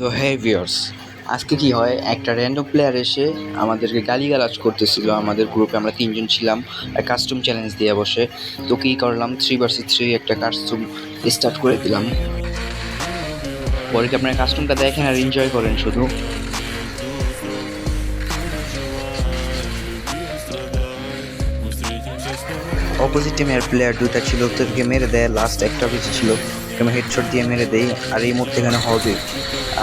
তো হে ভিউয়ার্স, আজকে কি হয়, একটা র্যান্ডম প্লেয়ার এসে আমাদেরকে গালিগালাজ করতেছিল। আমাদের গ্রুপে আমরা তিনজন ছিলাম আর কাস্টম চ্যালেঞ্জ দিয়ে বসে। তো কী করলাম, 3 vs 3 একটা কাস্টম স্টার্ট করে দিলাম। পরে কি আপনারা কাস্টমটা দেখেন আর এনজয় করেন শুধু। অপোজিট টিমের প্লেয়ার দুইটা ছিল, ওদেরকে মেরে দেয়। লাস্ট একটা বেঁচে ছিল, আমি হেডশট দিয়ে মেরে দেই। আর এই মুহূর্তে এখানে হবে।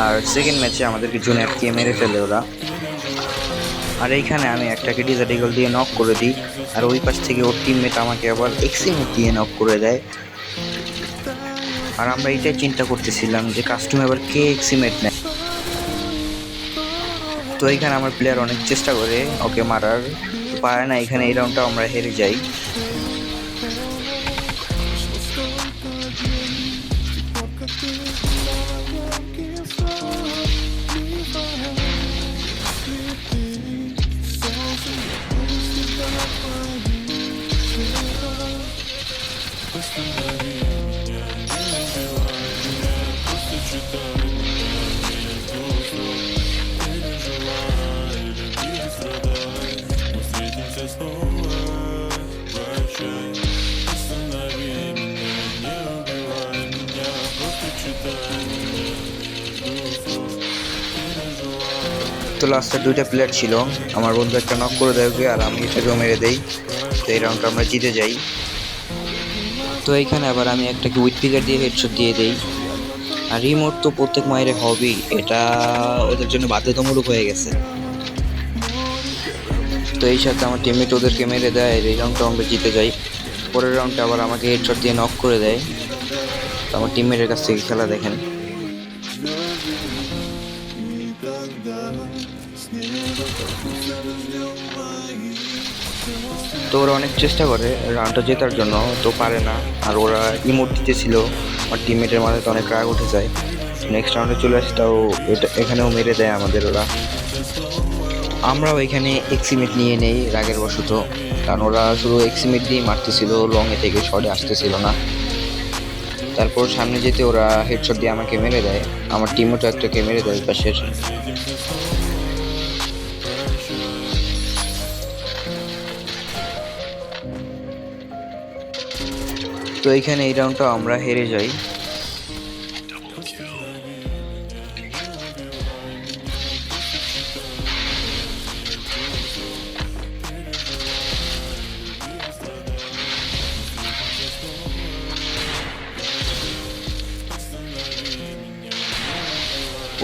আর সেকেন্ড ম্যাচে আমাদেরকে জুনিয়রকে মেরে ফেলে ওরা। আর এইখানে আমি একটাকে ডিজার্ট ইগল দিয়ে নক করে দিই। আর ওই পাশ থেকে ওর টিমমেট আমাকে আবার এক্সিমেট দিয়ে নক করে দেয়। আর আমরা এটাই চিন্তা করতেছিলাম যে কাস্টমে আবার কে এক্সিমেট নেয়। তো এইখানে আমার প্লেয়ার অনেক চেষ্টা করে ওকে মারার, পারে না। এখানে এই রাউন্ডটা আমরা হেরে যাই। তো লাস্টে দুইটা প্লেয়ার ছিল, আমার বন্ধু একটা নক করে দেয় ওকে, আর আমি এটাকেও মেরে দেই। তো এই রাউন্ডটা আমরা জিতে যাই। তো এইখানে আবার আমি একটাকে উইথ পিকার দিয়ে হেডশট দিয়ে দেই। আর রিমোট তো প্রত্যেক মায়ের হবি, এটা ওদের জন্য বাধ্যতামূলক হয়ে গেছে। তো এই সাথে আমার টিমমেট ওদেরকে মেরে দেয়, এই রাউন্ডটা আমরা জিতে যাই। পরের রাউন্ডটা আবার আমাকে হেডশট দিয়ে নক করে দেয়। তো আমার টিমমেটের কাছ থেকে খেলা দেখেন। তো ওরা অনেক চেষ্টা করে রাউন্ডটা জেতার জন্য, তো পারে না। আর ওরা ইমোট দিতেছিল, আমার টিমমেটের মাথায় তো অনেক রাগ উঠে যায়। নেক্সট রাউন্ডে চলে আসি, তাও এখানেও মেরে দেয় আমাদের ওরা। আমরাও এখানে এক্সিমেট নিয়ে নেই রাগের বশত, কারণ ওরা শুধু এক্সিমেট দিয়েই মারতেছিল, লংয়ে থেকে শর্টে আসতেছিল না। তারপর সামনে যেতে ওরা হেডশট দিয়ে আমাকে মেরে দেয়, আমার টিমমেটও একটাকে মেরে দেয় পাশের। তো এইখানে এই রাউন্ডটা আমরা হেরে যাই।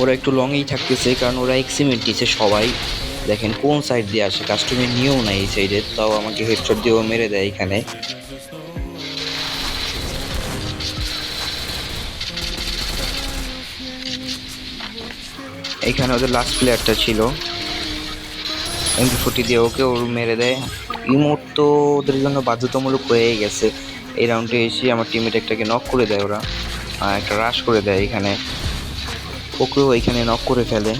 ওরা একটু লংয়েই থাকতেছে, কারণ ওরা এক্সিমেট দিচ্ছে সবাই। দেখেন কোন সাইড দিয়ে আসে, কাস্টমের নিয়েও নাই এই সাইডে, তাও আমাকে হেডশট দিয়েও মেরে দেয় এখানে। এখানে ওদের লাস্ট প্লেয়ারটা ছিল, MP40 দিয়ে ওকেও মেরে দেয়। ইমোট তো ওদের জন্য বাধ্যতামূলক হয়ে গেছে। এই রাউন্ডে এসে আমার টিমমেট একটাকে নক করে দেয় ওরা, একটা রাশ করে দেয় এখানে, ওকেও এখানে নক করে ফেলে।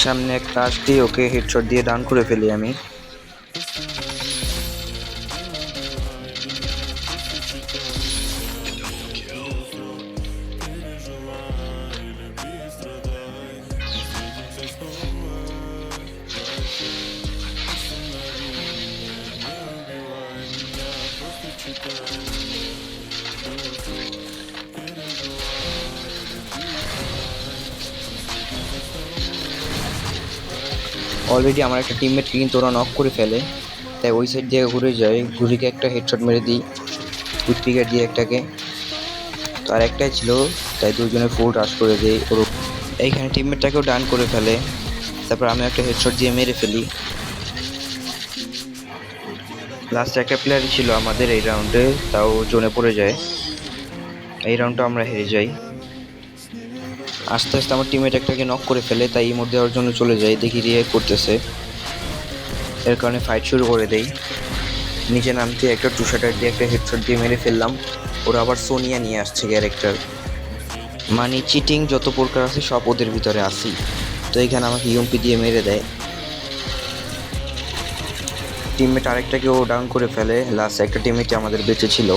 সামনে একটা আসতে ওকে হেডশট দিয়ে ডাউন করে ফেলি আমি। অলরেডি আমার একটা টিমমেটকে কিন্তু ওরা নক করে ফেলে, তাই ওই সাইড দিয়ে ঘুরে যায়, ঘুরিকে একটা হেডশট মেরে দিই উইথ পিকার দিয়ে একটাকে। তো আর একটাই ছিল, তাই দুজনে ফুল রাশ করে দিই ওর। এইখানে টিমমেটটাকেও ডান করে ফেলে, তারপর আমি একটা হেডশট দিয়ে মেরে ফেলি। লাস্ট একটা প্লেয়ারই ছিল আমাদের এই রাউন্ডে, তাও জোনে পড়ে যায়। এই রাউন্ডটা আমরা হেরে যাই। আস্তে আস্তে আমার টিমমেট একটাকে নক করে ফেলে, তাই ইমোট দেওয়ার জন্য চলে যাই, দেখি রিঅ্যাক্ট করতেছে। এর কারণে ফাইট শুরু করে দেই। নিচে নামতে একটা টু শাটার দিয়ে একটা হেডশট দিয়ে মেরে ফেললাম। ওরা আবার সোনিয়া নিয়ে আসছে ক্যারেক্টার, মানে চিটিং যত প্রকার আছে সব ওদের ভিতরে আসি। তো এখানে আমাকে ইউএমপি দিয়ে মেরে দেয়। টিমমেট আরেকটাকেও ডাউন করে ফেলে। লাস্ট একটা টিমমেট আমাদের বেঁচে ছিল।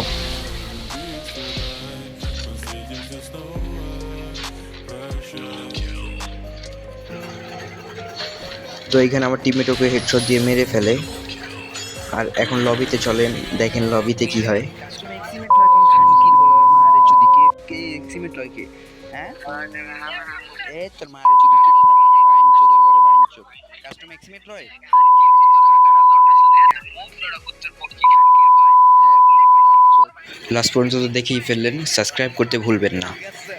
তো এইখানে আমার টিমমেট ওকে হেডশট দিয়ে মেরে ফেলে। আর এখন লবিতে চলেন, দেখেন লবিতে কি হয়। কাস্টম এক্সিমেট লয় কোন খানকির বলে মারে চুদি কে এক্সিমেট লয় কে হ্যাঁ এ তোর মারে চুদি চুপ থাক বাইন চোদের করে বাইন চোদ কাস্টম এক্সিমেট লয় হ্যাঁ মাদার চোদ লাস্ট পর্যন্ত তো দেখেই ফেললেন, সাবস্ক্রাইব করতে ভুলবেন না। ঠিক আছে